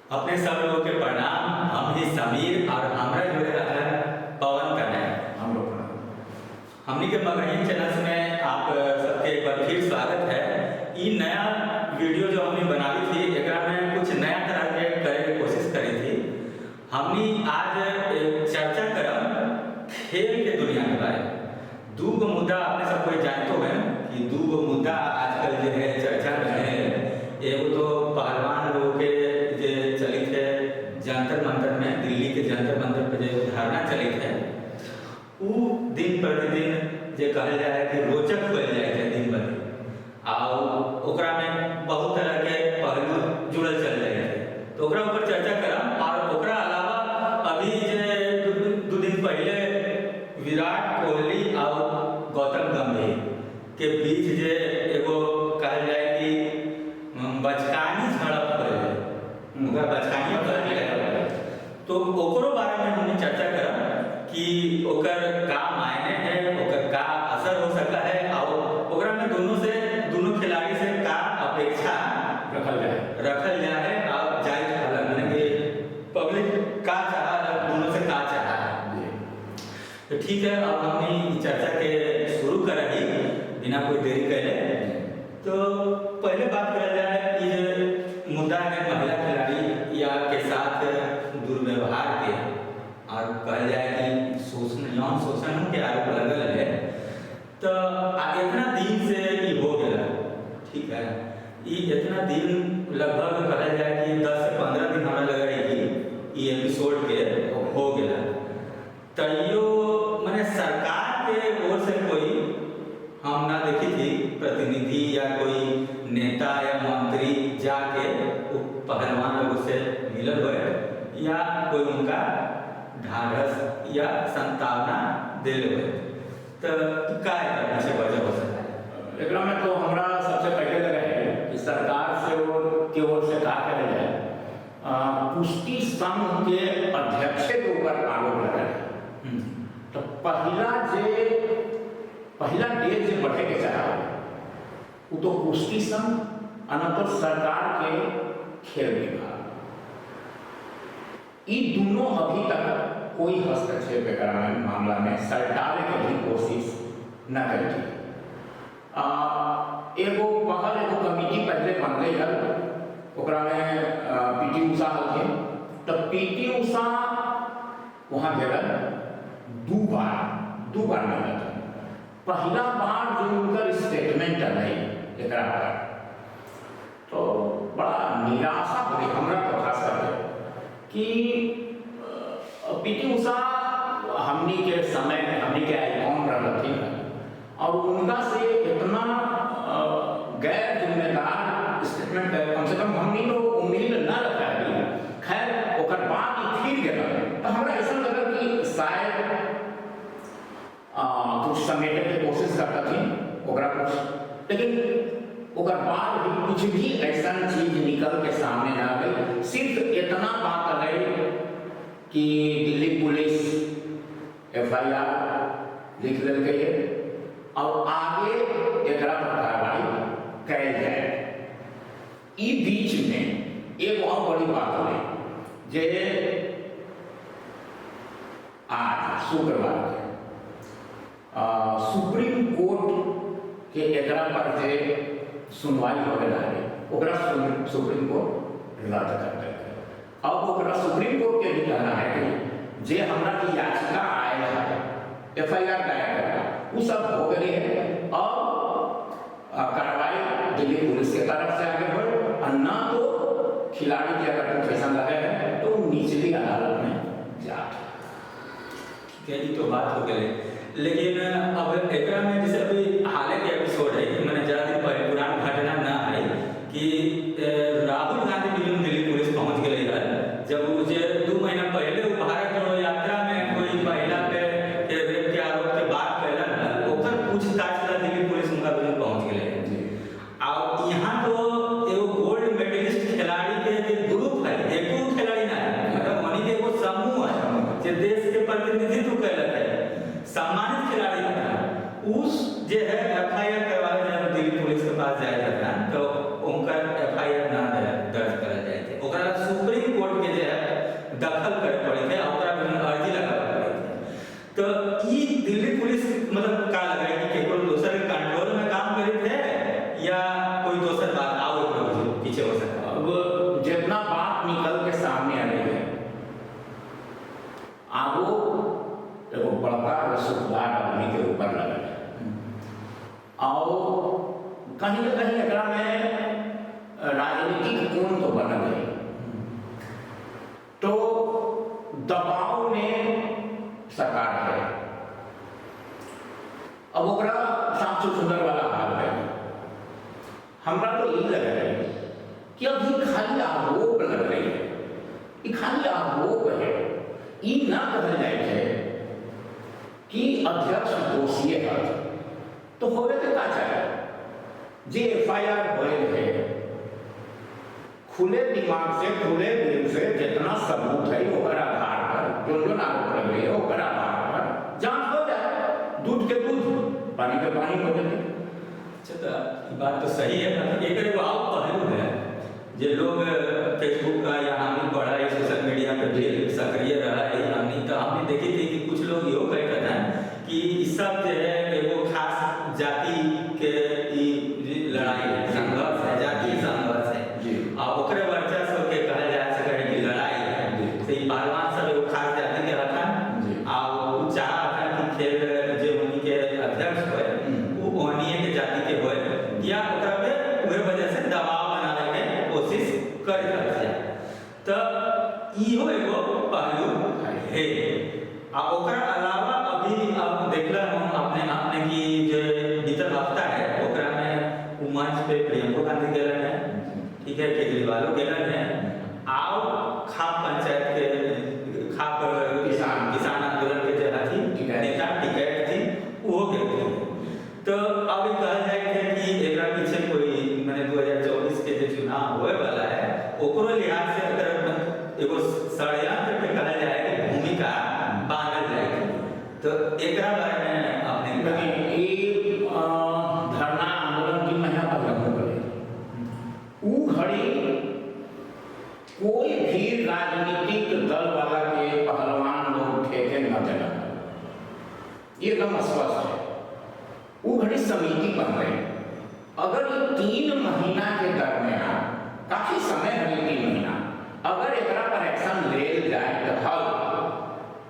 अपने सब लोगों के प्रणाम। हम ही समीर और हमरा जुड़े रहता पवन करना है। हम लोग हमनी के मगरहिम चैनल में आप सबके एक बार फिर स्वागत है। ये नया वीडियो जो हमने बनाई थी एकरा में कुछ नया तरह के करे की कोशिश करी थी। हमनी आज चर्चा करब खेल के दुनिया के बारे में। दूगो मुद्दा अपने सब कोई जानते हैं कि दूगो मुद्दा आजकल जो है चर्चा में है। एगो तो पहलवान लोगों के जो चलित है जंतर मंतर में, दिल्ली के जंतर मंतर पे जो धारणा चलित है वो दिन प्रतिदिन जो कहल जाए कि रोचक हो जाए है दिन ब दिन, और ओकरा में बहुत तरह के पहलू जुड़ल चल जाए है। तो ओकरा ऊपर चर्चा करम। और ओकरा अलावा अभी जो दो दिन पहले विराट कोहली और गौतम गंभीर के बीच जो एगो कहल जाए कि बचकानी झड़प हो गया, बचकानी तो ओकरो बारे में हमने चर्चा करब कि ओकर का मायने है, ओकर का असर हो सकता है, और ओकरा में दोनों खिलाड़ी से का अपेक्षा रखल जाए और जायज अलग माने कि पब्लिक का चाह दोनों से का चाह। तो ठीक है, अब हमने चर्चा के शुरू कर रही बिना कोई देरी करे। तो पहले बात करा जाए ये मुद्दा है महिला खिलाड़ी या के साथ दुर्व्यवहार के, और कहा जाए कि शोषण, यौन शोषण के आरोप लगल है। तो इतना दिन से ये हो गया, ठीक है, ये इतना दिन लगभग कहा जाए कि 10 से 15 दिन हमारा लग रही ये एपिसोड के हो गया। तैयो मैंने सरकार के ओर से कोई हम ना देखी थी प्रतिनिधि या कोई नेता या मंत्री जाके पहलवान लोगों से मिलल हुए या कोई उनका ढाढ़स या संतावना दिल हुए। तो क्या है से वजह हो सकता है? एकरा में तो हमरा सबसे पहले लगा है कि सरकार से के ओर से कहा कहा जाए कुश्ती संघ के अध्यक्ष के ऊपर आरोप लगा है। तो पहला डेट जो बढ़े के चाह वो तो कुश्ती संघ अनंतर सरकार के खेल विभाग, ये दोनों अभी तक कोई हस्तक्षेप मामला में सरकार के भी कोशिश न करती। एगो कमिटी पहले बन गई है, ओकरा में पीटी उषा हथिन। तो पीटी उषा वहाँ गए दो बार मिलत। पहला बार जो उनका स्टेटमेंट है एकरा पर तो बड़ा निराशा हुई हमरा तो खास करके कि पीटी उषा हमनी के समय में हमनी के आइकॉन रह थी, और उनका से इतना गैर जिम्मेदार स्टेटमेंट है, कम से कम हमनी लोग उम्मीद न रखा है। खैर ओकर बाद ही फिर गया तो हमरा ऐसा लगा कि शायद कुछ समेटे के कोशिश करता थी ओकरा कुछ, लेकिन ओकर बाद भी कुछ भी ऐसा चीज निकल के सामने ना गई। सिर्फ इतना बात गई कि दिल्ली पुलिस FIR लिख ले गई है और आगे एकरा पर कार्रवाई कैल जाए। ई बीच में एक और बड़ी बात हुई जे आज शुक्रवार के सुप्रीम कोर्ट के एकरा पर जे सुनवाई हो रहा है ओकरा सुप्रीम कोर्ट रद्द कर देते। अब ओकरा सुप्रीम कोर्ट के भी कहना है कि जे हमरा की याचिका आयल है FIR दायर करना वो सब हो गई है। अब कार्रवाई दिल्ली पुलिस के तरफ से आगे बढ़, और ना तो खिलाड़ी के अगर कुछ ऐसा लगे है तो निचली अदालत में जा। ये तो बात हो गई, लेकिन अब एकरा में जैसे अभी हाल के एपिसोड है कि मैंने ज़्यादा दिन पहले पुरानी घटना ना आई कि राहुल गांधी भी दिल्ली पुलिस पहुंच गई है। जब मुझे 2 महीना पहले भारत जोड़ो यात्रा में कोई महिला पे रेप के आरोप के बात कैलन है, ओकर पूछताछ ला दिल्ली पुलिस उनका भी पहुंच गई है। और यहाँ तो एगो गोल्ड मेडलिस्ट खिलाड़ी के ग्रुप है, एको खिलाड़ी ना है, मतलब मनी के एगो समूह है जो देश के प्रतिनिधित्व कैलक है, सम्मानित खिलाड़ी था। उस जो है FIR करवाए जब दिल्ली पुलिस के पास जाए था तो उनका FIR ना दर्ज करा जाए थे। ओकरा सुप्रीम ऊपर लगल है। और कहीं न कहीं एकरा में राजनीतिक कोण तो बनल है, तो दबाव में सरकार है। अब ओकरा साफ सुंदर वाला हाल है। हमरा तो यही लग रहा है कि अभी खाली आरोप लग रही है, ये खाली आरोप है। ये ना कहल जाए है कि अध्यक्ष दोषी है, तो होवे के का चाहे जे एफआईआर होए है, खुले दिमाग से खुले दिल से जितना सबूत है ओकर आधार पर जो आरोप लग रही है ओकर आधार पर जांच हो जाए, दूध के दूध पानी के पानी हो जाए। अच्छा, तो ये बात तो सही है, एक एगो और पहलू है जे लोग फेसबुक का या हमने पढ़ा है सोशल मीडिया पे भी सक्रिय रहा है हमने, तो हमने देखी थी कि कुछ लोग यो कहते हैं कि इस सब जो है एगो खास जाति के लड़ाई है, संघर्ष है, जाति संघर्ष है और ओकरे वर्चस्व के कहल जा सके है कि लड़ाई है। तो ये पहलवान सब एगो खास जाति के हथन और चाह हथन कि खेल जो उन्हीं के अध्यक्ष होए वो ओनिए के जाति के होए या ओकरा पे उहे वजह से दबाव बनावे के कोशिश कर रहल है। तो इहो एगो पहलू है। आ ओकरा अलावा अभी अब देखला हम अपने की जो बीतल हफ्ता है ओकरा में मंच पे प्रियंका गांधी गेलन है, ठीक है, केजरीवाल गेलन है, आओ खाप पंचायत के खाप किसान आंदोलन के जो थी नेता टिकैत थी वो गेल। तो अब कहल जाए थे कि एकरा पीछे कोई मैंने 2024 के जो चुनाव होए वाला है ओकरो लिहाज से अगर एगो षड्यंत्र पे कहल जाए कि भूमिका बांधल जाए, तो एकरा बारे में अपने धरना आंदोलन की महीना पहले करे ऊ घड़ी कोई भी राजनीतिक दल वाला के पहलवान लोग ठेके न देना, ये एकदम स्पष्ट है। वो घड़ी समिति बन रही, अगर ये 3 महीना के दरमियान काफी समय है 3 महीना, अगर एकरा पर एक्शन ले जाए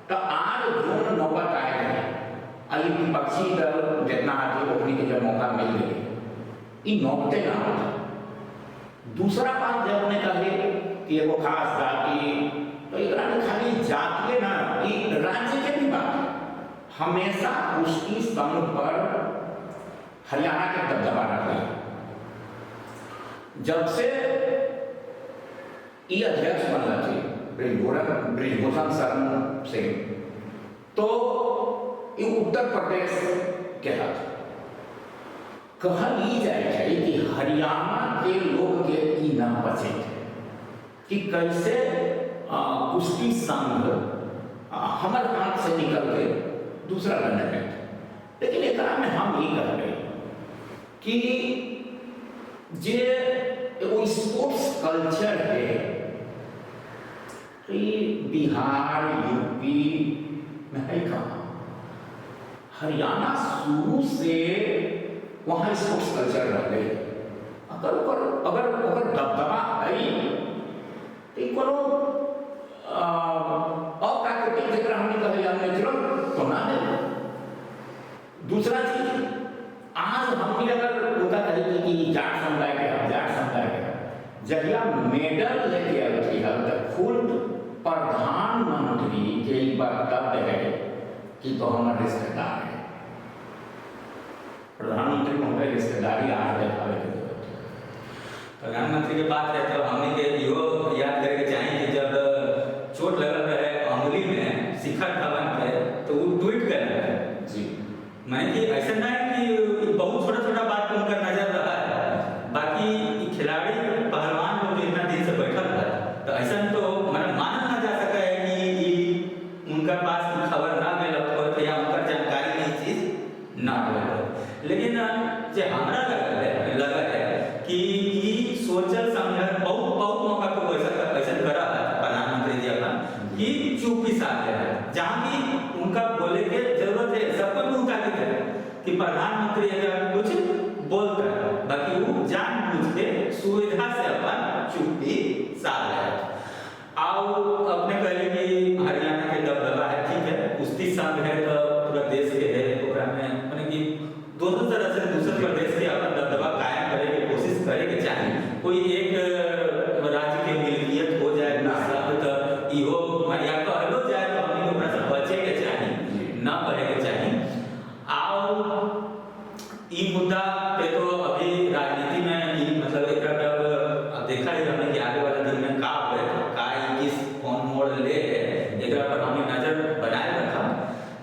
तो आज जो नौबत आए हैं अली विपक्षी दल जितना आगे उठने के जब मौका मिल गई ये नौबते ना होता। दूसरा बात जब ने कहे कि एगो खास जाति, तो एकरा में खाली जातीय ना ये राज्य के भी बात है। हमेशा उसकी संघ पर हरियाणा के दबदबा रहा। जब से ये अध्यक्ष बनना थे ब्रिजभूषण शरण सिंह, तो ये उत्तर प्रदेश के हाथ कहल जाए कि हरियाणा के लोग के ई ना बचे थे कि कैसे कुश्ती संघ हमारे हाथ से निकल के दूसरा बनने गए। लेकिन एक में हम ये कह रहे कि जे वो स्पोर्ट्स कल्चर है कि बिहार यूपी में है कहाँ, हरियाणा शुरू से वहाँ स्पोर्ट्स कल्चर रह गए। अगर दबदबा है तो कोनो अप्राकृतिक जगह हमने कहे जाने तो ना दे। दूसरा चीज आज हमने अगर उनका कहे कि जाट समुदाय के जहिया मेडल लेके आई थी खुद प्रधानमंत्री के वक्तव्य है कि तो हमारे रिश्तेदार है। प्रधानमंत्री महोदय रिश्तेदारी आज दिखावे के जरूरत है। प्रधानमंत्री की बात है तो हमने के यो याद करके चाहिए कि जब चोट लगल रहे अंगुली में शिखर धवन पे तो वो ट्वीट कर रहे हैं जी, मैंने कि ऐसा ना है कि बहुत छोटा बात उनका नजर रहा है, बाकी खिलाड़ी पहलवान लोग जो इतना दिन से बैठल है तो ऐसा तो मतलब मानल ना जा सका है कि उनका पास खबर ना मिल हो या उनका जानकारी नहीं चीज ना हो। लेकिन जो हमारा लगा है कि सोचल समझल बहुत मौका पे ऐसा करा है प्रधानमंत्री जी अपना कि चुप्पी साध है, जहाँ की उनका बोले के जरूरत है, सबको मुताबिक है कि प्रधानमंत्री अगर कुछ बोलता है, बाकी वो जानबूझ के सुविधा से अपन चुप्पी साध है। आओ अपने कहले कि हरियाणा के दबदबा है, ठीक है, कुश्ती संघ है तो पूरा देश के है, ओकरा में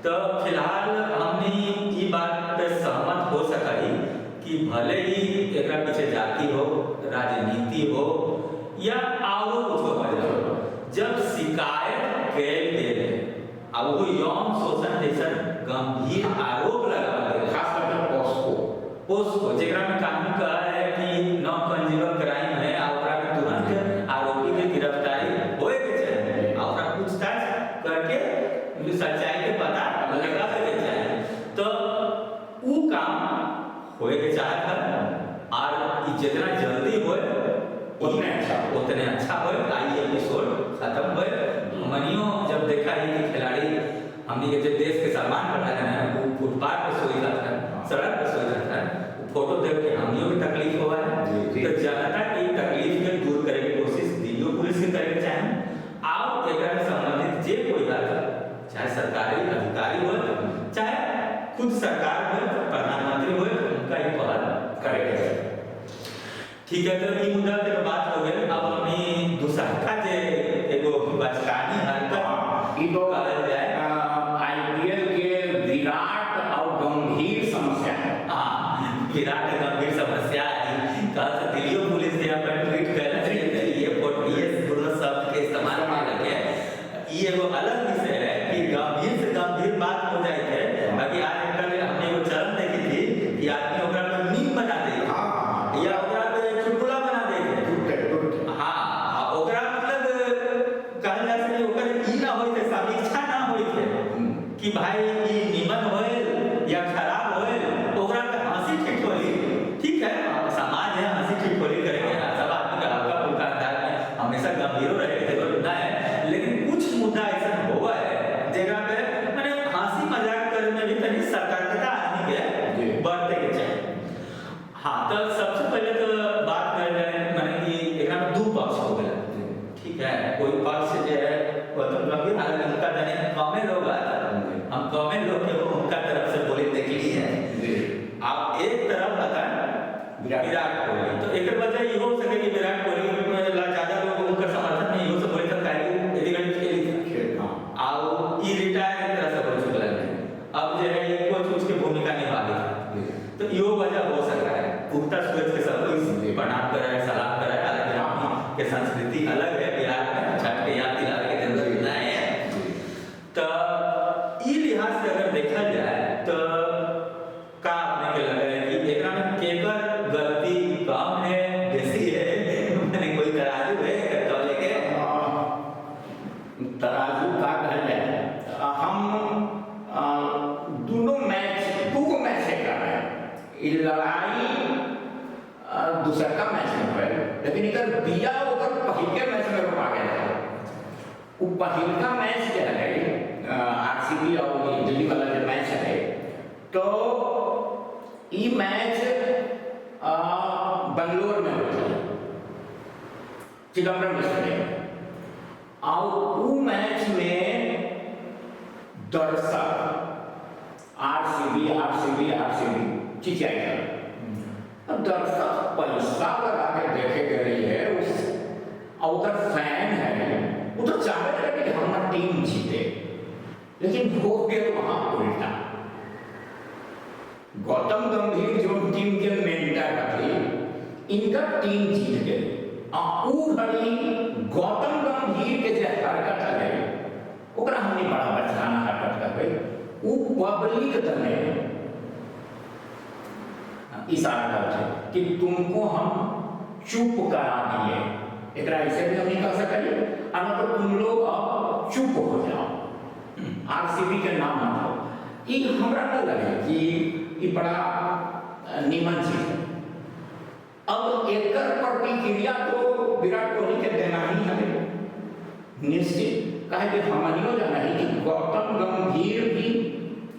तो फिलहाल हमने ये बात पे सहमत हो सकाई कि भले ही एक पीछे जाति हो, राजनीति हो या आओ कुछ हो, जब शिकायत कैल दे अब वो यौन शोषण जैसा गंभीर आरोप लगा खास करके पोस्को जेकरा में कानून कहा है कि नॉन कंज्यूमर क्राइम है और तुरंत आरोपी के गिरफ्तारी होए के चाहिए और पूछताछ करके सच्चाई के पता लगा के चाहिए। तो वो काम होए के चाहत है और जितना जल्दी होए उतने अच्छा होए। आई एपिसोड खत्म होए। मनियो जब देखा है कि खिलाड़ी हमने के जो देश के सम्मान बढ़ा रहे हैं वो फुटपाथ पे सोई जाता है, सड़क पे सोई जाता है, फोटो देख के हमियों की तकलीफ हुआ है। तो जनता की तकलीफ के दूर करे की कोशिश दिल्ली पुलिस के करे चाहिए। आप एकरा से संबंधित जे कोई बात चाहे सरकारी अधिकारी हो चाहे खुद सरकार हो प्रधानमंत्री हो उनका ही पहल करेगा। ठीक है, तो ये मुद्दा के बात हो गई। अब हमें दूसरा जे एगो बचकानी हरकत ई तो कहल जाए आईपीएल के विराट और गंभीर समस्या है। हाँ, विराट गंभीर समस्या है। कल से दिल्ली पुलिस ने अपन ट्वीट कर ये फोटो ये दोनों शब्द के इस्तेमाल में लगे। ये एगो अलग विषय है कि गंभीर से गंभीर बात हो जाए थे। बाकी आज कल हमने वो चरण देखी थी कि आदमी ओकरा में मीम बना दे या ओकरा पे चुटकुला बना दे। हाँ, ओकरा मतलब कहल जा सके ओकर ई ना होई थे, समीक्षा ना होई थे कि भाई ई निमन होए या खराब होए, ओकरा पे हंसी ठिठोली। ठीक है, समाज है, हंसी ठिठोली करेंगे, सब आदमी का हल्का फुल्का अंदाज में हमेशा गंभीर रहे की जरूरत ना है। लेकिन कुछ मुद्दा ऐसा हुआ है जगह पे मैंने हंसी मजाक करे में भी तनी सतर्कता आदमी के बरते के चाहिए। हाँ, तो सबसे पहले तो बात कर रहे हैं मैंने कि एकरा में दो पक्ष हो गए। ठीक है, कोई पक्ष जो है वो तो गंभीर हालत उनका जाने कमे लोग हम कमे लोग के उनका तरफ से बोली देख ली है। आप एक तरफ आता विराट कोहली, तो एक वजह ये हो सके कि विराट कोहली ज्यादा लोग उनका समर्थन नहीं हो सके बोले तक यदि गणित खेली आओ ई रिटायर एक तरह से हो चुका है। अब जो है ये कोच उसकी भूमिका निभा रही है, तो यो वजह हो सकता है। पुख्ता सूरज के सब कोई प्रणाम कर रहा है, सलाम कर रहा है। हालांकि के संस्कृति अलग है, बिहार में छठ के याद दिलाने के जरूरत नहीं है। तो ई लिहाज से अगर देखा जाए तो का अपने के लगा है कि एकरा में केकर गलती कम है बेसी है, मैंने कोई तराजू है तौले के तराजू का कहल जाए। हम दोनों मैच दो मैच से कर रहे हैं। ये लड़ाई दूसरा का मैच में हुआ, लेकिन इधर दिया ओकर पहिल मैच में रोका गया। वो पहिल का मैच जो है आरसीबी और दिल्ली वाला जो मैच है, तो ये मैच बंगलोर में होता है, चिदम्बरम स्टेडियम। और वो मैच में दर्शक आरसीबी चिचियाई। अब दर्शक पैसा लगा के देखे गए है उस और उधर फैन है, वो तो चाहते थे कि हमारा टीम जीते, लेकिन हो गया वहां उल्टा। गौतम गंभीर जो टीम के मेंटर थे, इनका टीम जीत गई। वो घड़ी गौतम गंभीर के जो हरकत है ओकरा हमने बड़ा बचकाना हरकत कर गई। वो पब्लिक दने इशारा करते कि तुमको हम चुप करा दिए। एकरा ऐसे भी हम नहीं कर सके, अगर तो तुम लोग अब चुप हो जाओ, आरसीबी के नाम मत लो। ये हमरा न लगे कि ये बड़ा निमन चीज है। अब एक प्रतिक्रिया तो विराट कोहली के देना ही हमें निश्चित कहे कि हमनियो जाना है कि गौतम गंभीर भी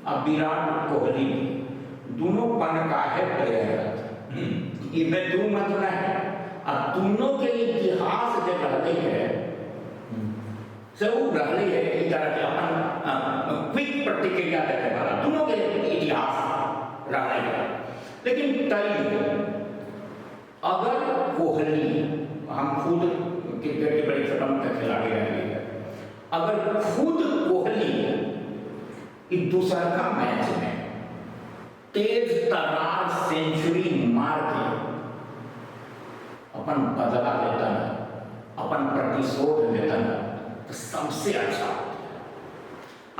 और विराट कोहली भी दोनों पनका है प्लेयर। इनमें दो मत है और दोनों के इतिहास जो रहते हैं से वो रहते है इस तरह के अपन क्विक प्रतिक्रिया देने वाला दोनों के इतिहास रहते हैं। लेकिन तय अगर कोहली, हम खुद क्रिकेट के बड़े छोटा मोटा खिलाड़ी रहे हैं, अगर खुद कोहली कि दूसरा मैच में तेज तर्रार सेंचुरी मार के अपन बदला लेता है, अपन प्रतिशोध लेता है, तो सबसे अच्छा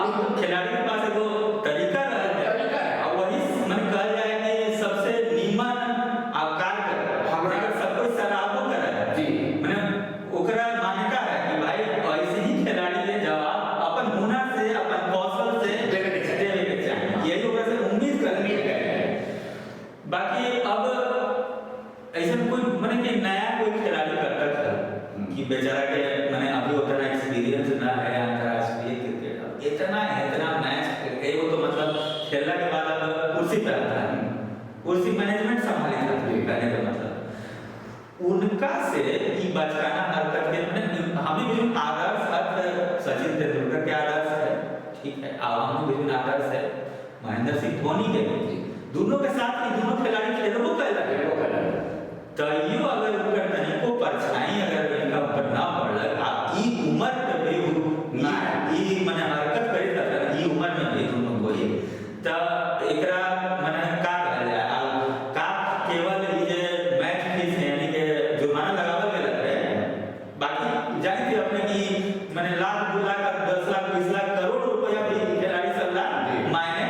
अब खिलाड़ी के पास एगो तरीका है और वही मन कहा जाए कि सबसे नीमन आकार कर हमरा सब कोई सराहो करे जी मैंने ओकरा मान्यता है कि भाई ऐसे ही खिलाड़ी के जवाब अपन हुनर से अपन कौशल से देवे के चाहिए, यही ओकरा से उम्मीद करनी है। बाकी अब ऐसे कोई मैंने कि नया कोई खिलाड़ी करता था कि बेचारा के मैंने अभी उतना एक्सपीरियंस ना है अंतर्राष्ट्रीय क्रिकेट, इतना मैच खेल गए वो तो मतलब खेलने के बाद अब कुर्सी पे आता है, कुर्सी मैनेजमेंट संभाली जाती है कहने का मतलब उनका से कि बचकाना हरकत के मैंने हमें भी आदर्श अर्थ सचिन तेंदुलकर के आदर्श है, ठीक है, आवाम भी आदर्श है महेंद्र सिंह धोनी के, दोनों के साथ ही दोनों खिलाड़ी खेलबो कर तो यो अगर उनका तनिको परछाई अगर इनका ऊपर ना पड़ल आ ई उम्र पे भी ना ई माने हरकत करे था ई उम्र में भी दोनों कोई त एकरा माने का कहल जाए आ का केवल ई जे मैच फीस यानी के जुर्माना लगावल गेल रहे, बाकी जाने थे अपने की माने लाख 2 लाख 10 लाख 20 लाख करोड़ रुपया भी खिलाड़ी सब ला मायने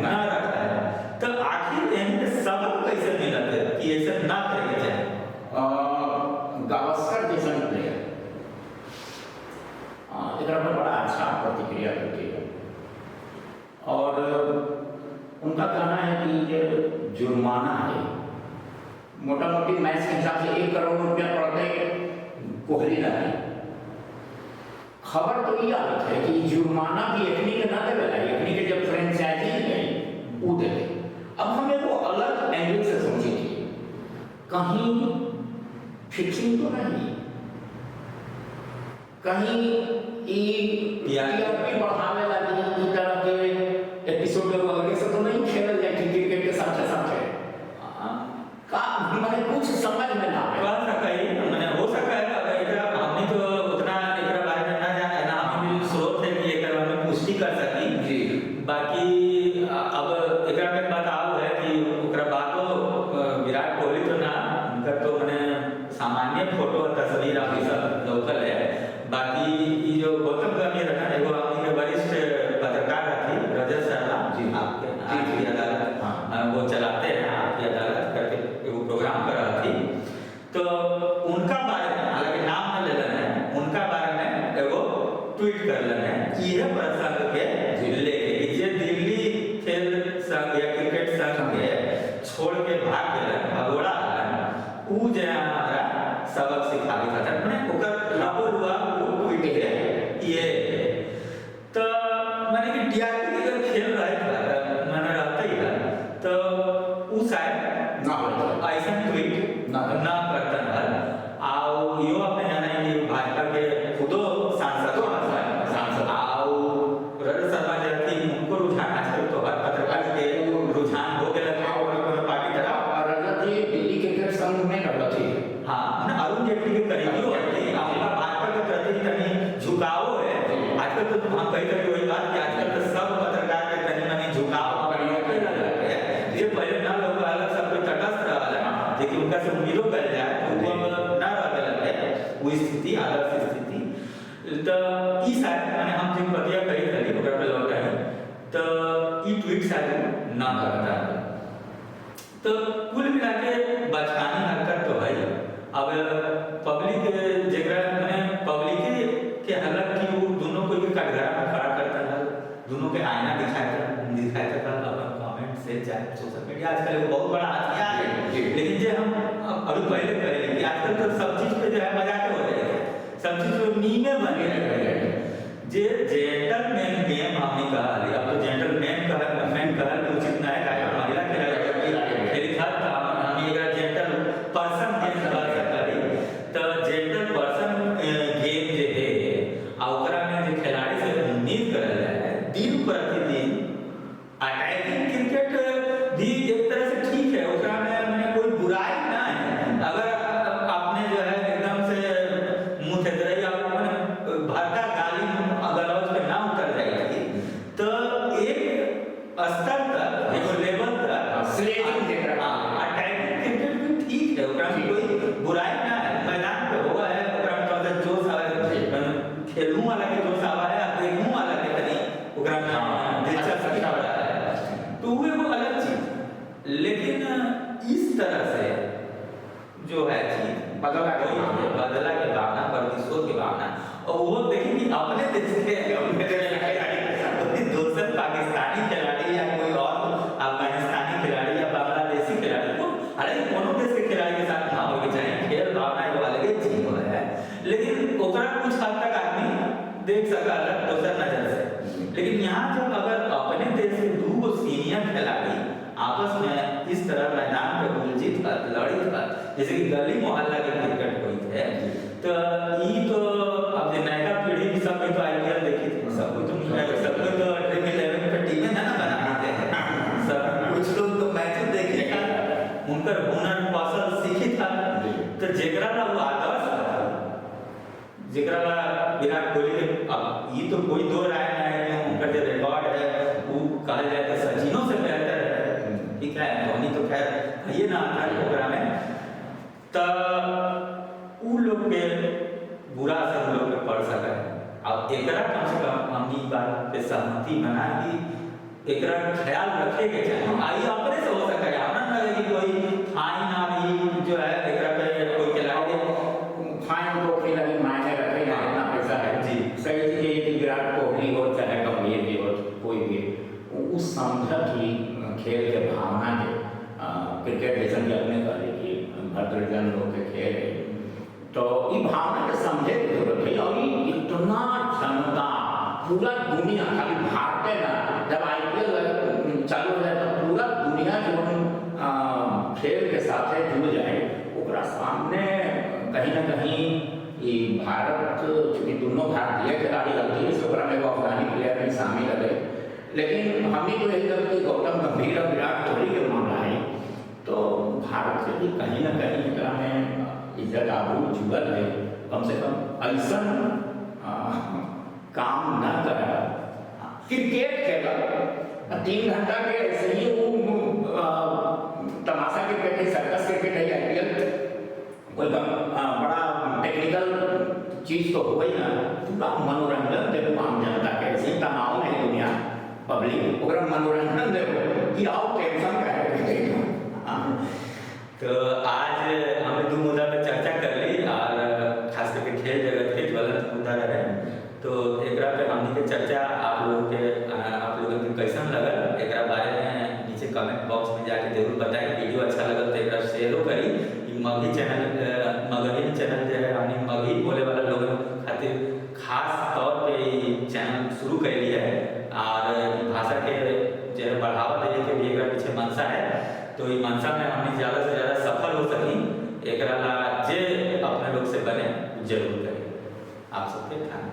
ना रखा है, तो आखिर इनके सबक कैसे मिलत है कि ऐसे ना करे के चाहे। गावस्कर जैसा प्लेयर इधर पर बड़ा अच्छा प्रतिक्रिया करती है और उनका कहना है कि ये जुर्माना है मोटा मोटी मैच के हिसाब से 1 करोड़ रुपया पड़ते कोहली लगे, खबर तो ये आती है कि जुर्माना भी एकनी के ना देवे लगे, एकनी के जब फ्रेंचाइजी गई वो देते। अब हमें वो अलग एंगल से समझी थी, कहीं फिक्सिंग तो नहीं, कहीं टीआरपी बढ़ावे लगी ई तरह के एपिसोड वगैरह से तो नहीं खेलल जाए क्रिकेट के साथ का मैंने कुछ समझ में ना आया बात सकाई मैंने हो सका है अगर एकरा हमने तो उतना एकरा बारे में ना जाने ना हम भी स्रोत है कि एकरा में पुष्टि कर सकी जी, बाकी अब एकरा में बताओ है कि ओकरा बातो विराट कोहली तो ना उनका तो मैंने सामान्य फोटो और तस्वीर आप सब लोकल है, बाकी ये जो गौतम गंभीर रखा है वो आपके वरिष्ठ पत्रकार थी रजत शर्मा जी आपकी अदालत वो चलाते हैं आपकी अदालत करके वो प्रोग्राम कर रहा थी, तो उनका बारे में हालांकि नाम न ले लेना है उनका बारे में एगो ट्वीट कर लेना है कि यह प्रसंग के लेके जे दिल्ली खेल संघ या क्रिकेट संघ के छोड़ के भाग गए भगोड़ा ऊ जे हमारा सबक सिखावी था मैंने ओकर लाभो हुआ वो ट्वीट है ये तो मैंने कि टीआरपी के अगर खेल रहे था मैंने रहता ही था तो ऊ शायद ना होता ऐसा ट्वीट ना करता है आओ यो अपने जाना है कि भाजपा के खुदो सांसद आओ रजत शर्मा जी थी उनको रुझान आजकल तो हर पत्रकार के रुझान हो गया था और पार्टी तरफ रजत जी दिल्ली क्रिकेट संघ में रहता थी हाँ मैंने अरुण जेटली के करीबी होते हैं आपका भाजपा के प्रति कहीं झुकाव है आजकल तो हम कही कभी वही बात कि आजकल तो सब पत्रकार के कहीं ना कहीं झुकाव ये पहले ना लोग अलग सब कोई तटस्थ रहा है लेकिन उनका से उम्मीदों कर जाए तो वो अब ना रह लगे वो स्थिति आदर्श स्थिति तो ई शायद मैंने हम जिन पतिया कही थी ओकरा पे लौट आई तो ई ट्वीट शायद ना करता है, तो कुल मिला के बचकानी हरकत तो है अब पब्लिक जगह मैंने पब्लिक के हलक की वो दोनों को भी कटघरा में खड़ा करता है, दोनों के आईना दिखाया था अपन कमेंट से चाहे सोशल मीडिया आजकल वो बहुत बड़ा हथियार है, लेकिन जो हम अभी पहले करेंगे कि आजकल तो सब चीज पे जो है मजाक हो रहे हैं, सब चीज पे मीमे बने रहे हैं, जे जेंटलमैन गेम हमने कहा अब तो जेंटलमैन कहा उचित ना है काहे महिला खिलाड़ी खेली था हम ये जेंटल पर्सन गेम बात करी तो जेंटल पर्सन गेम जे है आ ओकरा में जे खिलाड़ी से उम्मीद करल जाए दिन प्रतिदिन अटैकिंग क्रिकेट भी एक तरह से ठीक है ओकरा में मैंने कोई बुराई ना है, अगर आपने जो है एकदम से मुंह थेतरई भरता गाली गलौज पे ना उतर जाएगी तो एक स्तर तक एगो लेवल तक स्लेजिंग जेकरा अटैकिंग क्रिकेट भी ठीक है, ओकरा में कोई बुराई ना है, मैदान पे होगा है, ओकरा में थोड़ा जोश आवे, खेलूं वाला के जोश आवा है, देखूं वाला के तनी ओकरा में दिलचस्पी आ रहा है, तो वो एगो अलग चीज। लेकिन इस तरह से जो है चीज बदला के भावना, प्रतिशोध की भावना, और वो देखिए कि अपने देश के दूसरे पाकिस्तानी खिलाड़ी या कोई और अफगानिस्तानी खिलाड़ी या बांग्लादेशी खिलाड़ी को, हालांकि दोनों देश के खिलाड़ी के साथ ना होके चाहिए, खेल भावना एगो अलग चीज हो है, लेकिन ओकरा कुछ हद तक आदमी देख सका अलग दोसर नजर से। लेकिन यहाँ जब अगर अपने देश के दो सीनियर खिलाड़ी आपस में इस तरह मैदान पे उलझित था, लड़ित था, जैसे कि गली मोहल्ला के क्रिकेट हुई थे, तो ये तो अब नया पीढ़ी की सब तो आईपीएल देखी थी, सब तो ड्रीम 11 पे टीमें ना बनाते हैं, सब कुछ लोग तो मैच देखे था, उनका हुनर कौशल सीखी था, तो जेकरा ला वो आदर्श था, जेकरा ला विराट कोहली के, अब ये तो कोई दो राय ना है कि उनका जो रिकॉर्ड है वो कहा जाए तो सचिनों से बेहतर है, ठीक है, धोनी तो खैर ये ना आता है प्रोग्राम में, तब उ लोग के बुरा असर लोग पे पड़ सका है। अब एकरा कम से कम हमनी बात पे सहमति बना कि एकरा ख्याल रखे के चाहिए, आई अपने से हो सका है, हमरा ना लगे कि कोई फाइन ना भी जो है एकरा पे कोई खिलाड़ी फाइन तो खेल अभी मायने रखे या इतना पैसा है जी, सही चीज है कि विराट कोहली हो चाहे गंभीर भी हो, कोई भी उस समझा कि खेल के भावना के क्रिकेट जैसन के अपने कर कि भद्रजन लोग के खेल है, तो ये भावना के समझे की जरूरत है। और ये इतना जनता पूरा दुनिया, खाली भारत में ना, जब आईपीएल चालू हो जाए तो पूरा दुनिया जो खेल के साथ जुड़ जाए, ओकरा सामने कहीं ना कहीं ये भारत, चूंकि दोनों भारतीय खिलाड़ी लगती है, ओकरा में वो अफगानी प्लेयर भी शामिल है, लेकिन हमें तो यही लगता है गौतम गंभीर और विराट कोहली के मामला है, तो भारत से भी कहीं ना कहीं एकरा में इज्जत आबरू जुड़ल है, कम से कम ऐसा काम ना करा क्रिकेट खेला 3 घंटा के ऐसे ही वो तमाशा क्रिकेट है, सर्कस क्रिकेट है, आईपीएल कोई बड़ा टेक्निकल चीज तो हो ही ना, पूरा मनोरंजन देखो आम जनता के, ऐसे तनाव नहीं दुनिया पब्लिक ओकरा मनोरंजन देखो कि आओ टेंशन का है। तो आज हमने दो मुद्दा पर चर्चा कर ली, और खास करके खेल जगत के ज्वलंत मुद्दा रहे, तो एकरा पे हमने के चर्चा आप लोगों के कैसन लगल, एकरा बारे में नीचे कमेंट बॉक्स में जाके जरूर बताएं। वीडियो अच्छा लगल तो एकरा शेयरो करी। मगही चैनल जो है, हमने मगही बोले वाला लोगों खातिर खास तौर पे चैनल शुरू कर लिया है, और भाषा के जो है बढ़ावा देने के लिए एकरा पीछे मंशा है, तो ये मंशा में हमने ज़्यादा से ज़्यादा सफल हो सकी, एकरा ला जे अपने लोग से बने जरूर करें। आप सबके धन्यवाद।